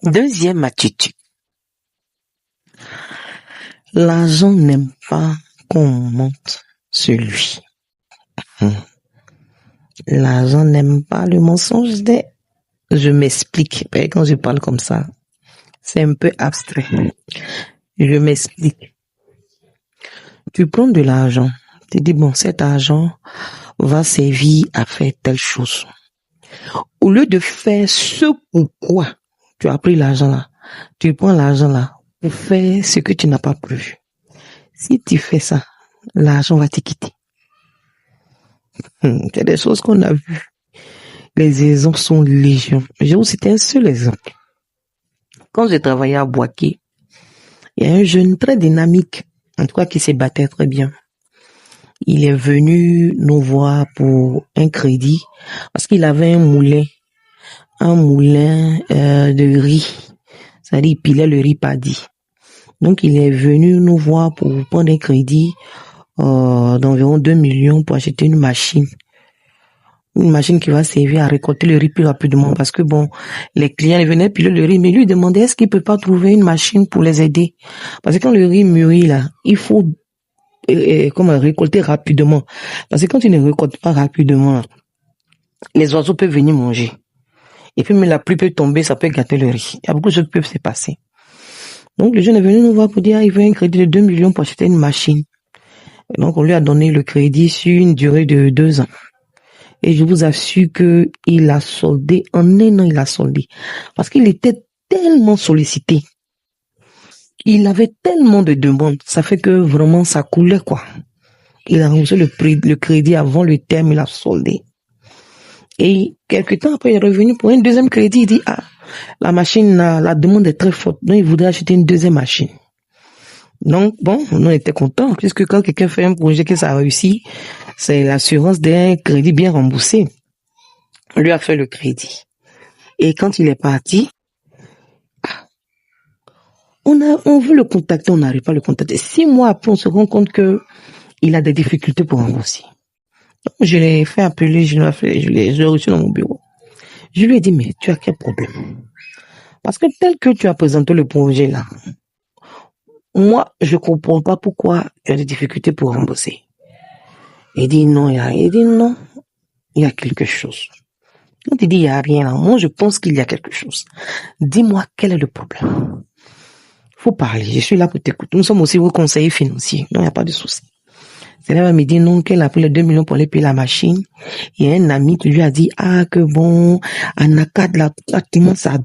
Deuxième attitude. L'argent n'aime pas qu'on monte sur lui. L'argent n'aime pas le mensonge. Je m'explique. Quand je parle comme ça, c'est un peu abstrait. Je m'explique. Tu prends de l'argent. Tu dis, bon, cet argent va servir à faire telle chose. Au lieu de faire ce pourquoi tu as pris l'argent là, tu prends l'argent là pour faire ce que tu n'as pas prévu. Si tu fais ça, l'argent va te quitter. C'est des choses qu'on a vues. Les exemples sont légion. Je vais vous citer un seul exemple. Quand j'ai travaillé à Boaké, il y a un jeune très dynamique, en tout cas qui se battait très bien. Il est venu nous voir pour un crédit parce qu'il avait un moulin de riz. C'est-à-dire, il pilait le riz paddy. Donc, il est venu nous voir pour prendre un crédit d'environ 2 millions pour acheter une machine. Une machine qui va servir à récolter le riz plus rapidement parce que bon, les clients venaient piler le riz, mais lui demandait est-ce qu'il peut pas trouver une machine pour les aider. Parce que quand le riz mûrit là, il faut récolter rapidement. Parce que quand tu ne récoltes pas rapidement, les oiseaux peuvent venir manger. Et puis, mais la pluie peut tomber, ça peut gâter le riz. Il y a beaucoup de choses qui peuvent se passer. Donc, le jeune est venu nous voir pour dire, il veut un crédit de 2 millions pour acheter une machine. Et donc, on lui a donné le crédit sur une durée de 2 ans. Et je vous assure que il a soldé, en un an, il a soldé. Parce qu'il était tellement sollicité. Il avait tellement de demandes. Ça fait que vraiment, ça coulait, quoi. Il a remboursé le crédit avant le terme, il a soldé. Et quelque temps après, il est revenu pour un deuxième crédit. Il dit, la machine, la demande est très forte. Donc, il voudrait acheter une deuxième machine. Donc, bon, on était contents, puisque quand quelqu'un fait un projet que ça a réussi, c'est l'assurance d'un crédit bien remboursé. On lui a fait le crédit. Et quand il est parti, on veut le contacter, on n'arrive pas à le contacter. 6 mois après, on se rend compte que il a des difficultés pour rembourser. Donc, je l'ai fait appeler, je l'ai reçu dans mon bureau. Je lui ai dit, mais tu as quel problème? Parce que tel que tu as présenté le projet là, moi, je comprends pas pourquoi il y a des difficultés pour rembourser. Il dit non, il y a quelque chose. Quand il dit il y a rien là, moi je pense qu'il y a quelque chose. Dis-moi quel est le problème. Faut parler, je suis là pour t'écouter. Nous sommes aussi vos conseillers financiers, non, il n'y a pas de souci. C'est là, elle me dit non, qu'elle a pris les 2 millions pour aller payer la machine. Il y a un ami qui lui a dit, que bon, Anaka de la pratiquement ça